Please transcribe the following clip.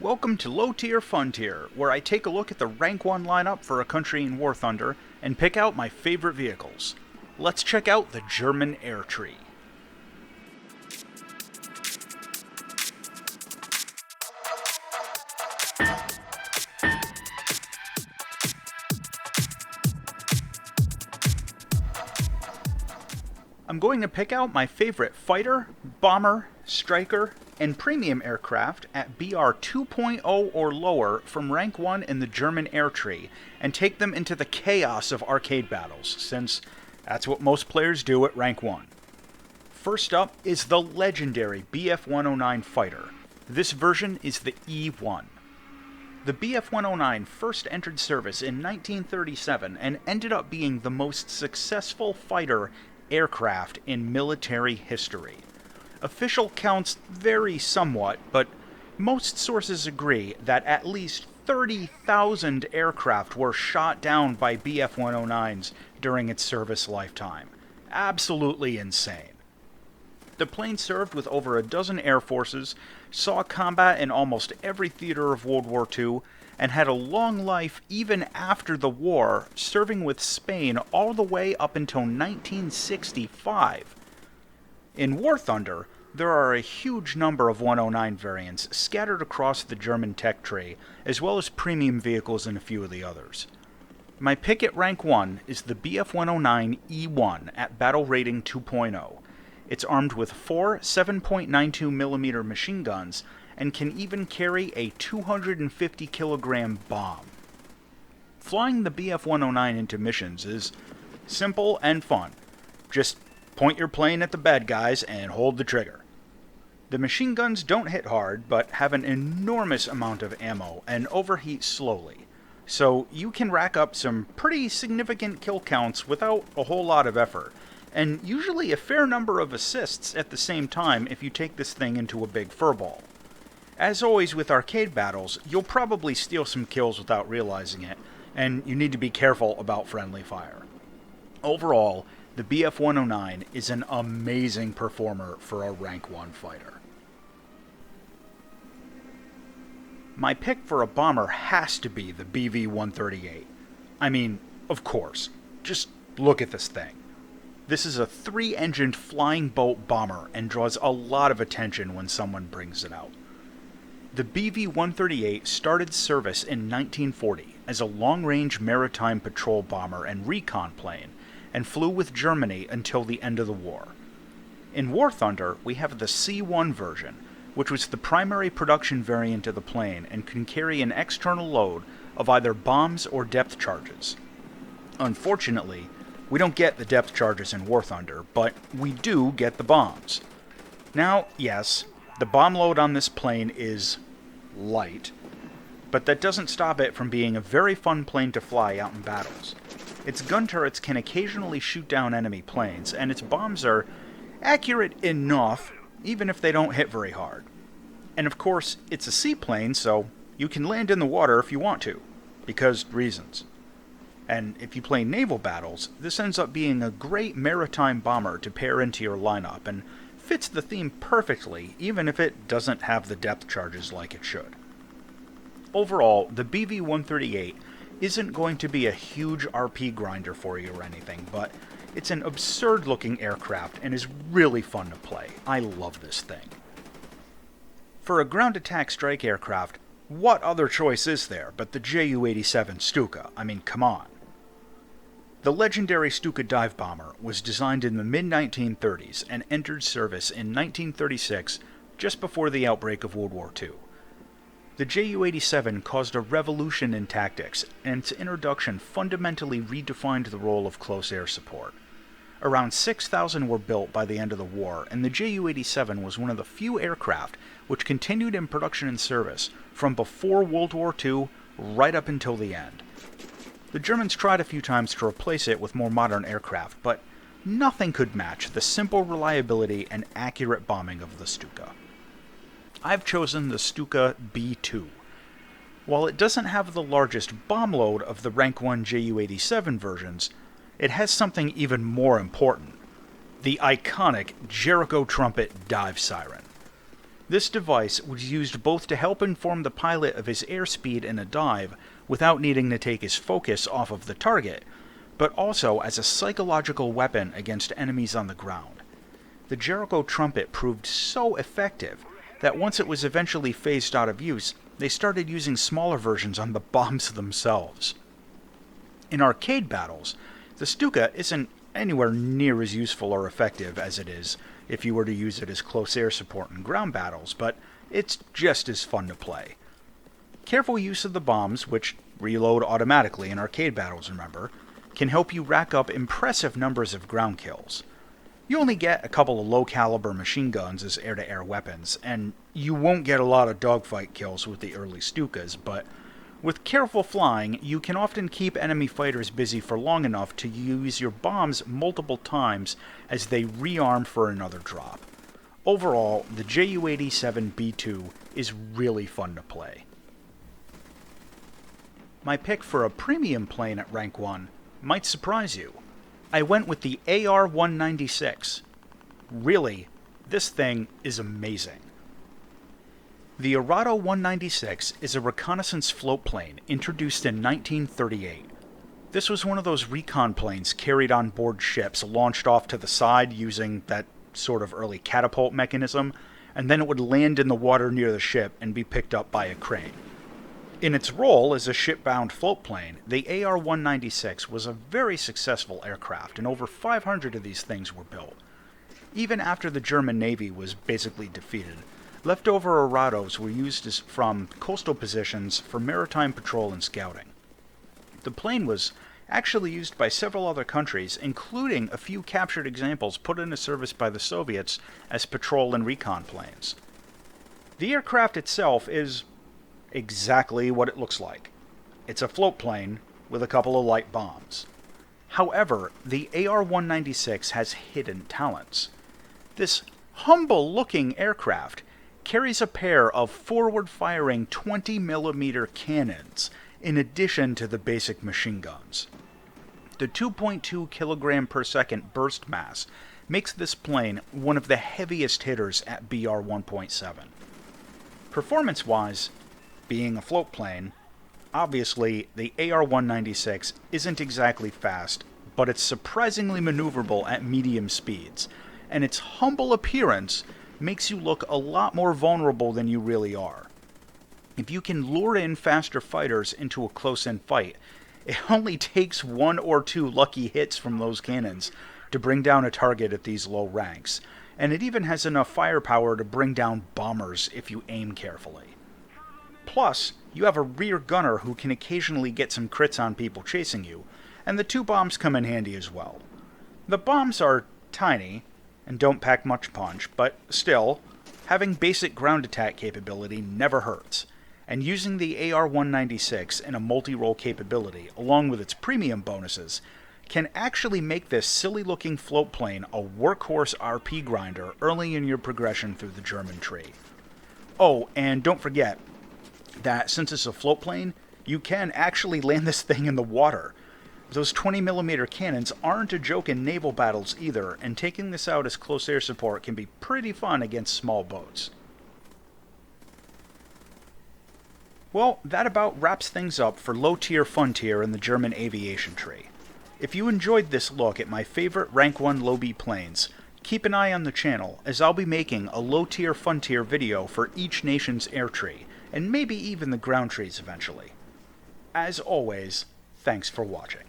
Welcome to Low Tier Fun Tier, where I take a look at the Rank 1 lineup for a country in War Thunder and pick out my favorite vehicles. Let's check out the German Air Tree. I'm going to pick out my favorite fighter, bomber, striker, and premium aircraft at BR 2.0 or lower from Rank 1 in the German Air Tree and take them into the chaos of arcade battles, since that's what most players do at Rank 1. First up is the legendary BF-109 fighter. This version is the E1. The BF-109 first entered service in 1937 and ended up being the most successful fighter aircraft in military history. Official counts vary somewhat, but most sources agree that at least 30,000 aircraft were shot down by BF-109s during its service lifetime. Absolutely insane. The plane served with over a dozen air forces, saw combat in almost every theater of World War II, and had a long life even after the war, serving with Spain all the way up until 1965. In War Thunder, there are a huge number of 109 variants scattered across the German tech tree, as well as premium vehicles and a few of the others. My pick at Rank 1 is the BF-109 E1 at Battle Rating 2.0. It's armed with 4 7.92mm machine guns and can even carry a 250-kilogram bomb. Flying the BF-109 into missions is simple and fun. Just point your plane at the bad guys and hold the trigger. The machine guns don't hit hard, but have an enormous amount of ammo and overheat slowly, so you can rack up some pretty significant kill counts without a whole lot of effort, and usually a fair number of assists at the same time if you take this thing into a big furball. As always with arcade battles, you'll probably steal some kills without realizing it, and you need to be careful about friendly fire. Overall, the BF-109 is an amazing performer for a Rank 1 fighter. My pick for a bomber has to be the BV-138. I mean, of course, just look at this thing. This is a 3-engined flying boat bomber and draws a lot of attention when someone brings it out. The BV-138 started service in 1940 as a long-range maritime patrol bomber and recon plane, and flew with Germany until the end of the war. In War Thunder, we have the C1 version, which was the primary production variant of the plane and can carry an external load of either bombs or depth charges. Unfortunately, we don't get the depth charges in War Thunder, but we do get the bombs. Now, yes, the bomb load on this plane is light, but that doesn't stop it from being a very fun plane to fly out in battles. Its gun turrets can occasionally shoot down enemy planes, and its bombs are accurate enough, even if they don't hit very hard. And of course, it's a seaplane, so you can land in the water if you want to, because reasons. And if you play naval battles, this ends up being a great maritime bomber to pair into your lineup, and fits the theme perfectly, even if it doesn't have the depth charges like it should. Overall, the BV-138 isn't going to be a huge RP grinder for you or anything, but it's an absurd-looking aircraft and is really fun to play. I love this thing. For a ground attack strike aircraft, what other choice is there but the Ju-87 Stuka? I mean, come on. The legendary Stuka dive bomber was designed in the mid-1930s and entered service in 1936, just before the outbreak of World War II. The Ju-87 caused a revolution in tactics, and its introduction fundamentally redefined the role of close air support. Around 6,000 were built by the end of the war, and the Ju-87 was one of the few aircraft which continued in production and service from before World War II right up until the end. The Germans tried a few times to replace it with more modern aircraft, but nothing could match the simple reliability and accurate bombing of the Stuka. I've chosen the Stuka B2. While it doesn't have the largest bomb load of the Rank 1 Ju-87 versions, it has something even more important: the iconic Jericho Trumpet dive siren. This device was used both to help inform the pilot of his airspeed in a dive without needing to take his focus off of the target, but also as a psychological weapon against enemies on the ground. The Jericho trumpet proved so effective that once it was eventually phased out of use, they started using smaller versions on the bombs themselves. In arcade battles, the Stuka isn't anywhere near as useful or effective as it is if you were to use it as close air support in ground battles, but it's just as fun to play. Careful use of the bombs, which reload automatically in arcade battles, remember, can help you rack up impressive numbers of ground kills. You only get a couple of low-caliber machine guns as air-to-air weapons, and you won't get a lot of dogfight kills with the early Stukas, but with careful flying, you can often keep enemy fighters busy for long enough to use your bombs multiple times as they rearm for another drop. Overall, the Ju-87 B2 is really fun to play. My pick for a premium plane at rank 1 might surprise you. I went with the AR-196. Really, this thing is amazing. The Arado 196 is a reconnaissance float plane introduced in 1938. This was one of those recon planes carried on board ships launched off to the side using that sort of early catapult mechanism, and then it would land in the water near the ship and be picked up by a crane. In its role as a ship-bound float plane, the AR-196 was a very successful aircraft, and over 500 of these things were built. Even after the German Navy was basically defeated, leftover Arados were used from coastal positions for maritime patrol and scouting. The plane was actually used by several other countries, including a few captured examples put into service by the Soviets as patrol and recon planes. The aircraft itself is exactly what it looks like. It's a float plane with a couple of light bombs. However, the AR-196 has hidden talents. This humble-looking aircraft carries a pair of forward-firing 20mm cannons in addition to the basic machine guns. The 2.2 kg per second burst mass makes this plane one of the heaviest hitters at BR 1.7. Performance-wise, being a float plane, obviously the AR-196 isn't exactly fast, but it's surprisingly maneuverable at medium speeds, and its humble appearance makes you look a lot more vulnerable than you really are. If you can lure in faster fighters into a close-in fight, it only takes 1 or 2 lucky hits from those cannons to bring down a target at these low ranks, and it even has enough firepower to bring down bombers if you aim carefully. Plus, you have a rear gunner who can occasionally get some crits on people chasing you, and the 2 bombs come in handy as well. The bombs are tiny and don't pack much punch, but still, having basic ground attack capability never hurts, and using the AR-196 in a multi-role capability, along with its premium bonuses, can actually make this silly-looking float plane a workhorse RP grinder early in your progression through the German tree. Oh, and don't forget that since it's a float plane, you can actually land this thing in the water. Those 20mm cannons aren't a joke in naval battles either, and taking this out as close air support can be pretty fun against small boats. Well, that about wraps things up for low tier fun tier in the German aviation tree. If you enjoyed this look at my favorite rank 1 low B planes, keep an eye on the channel as I'll be making a low tier fun tier video for each nation's air tree, and maybe even the ground trees eventually. As always, thanks for watching.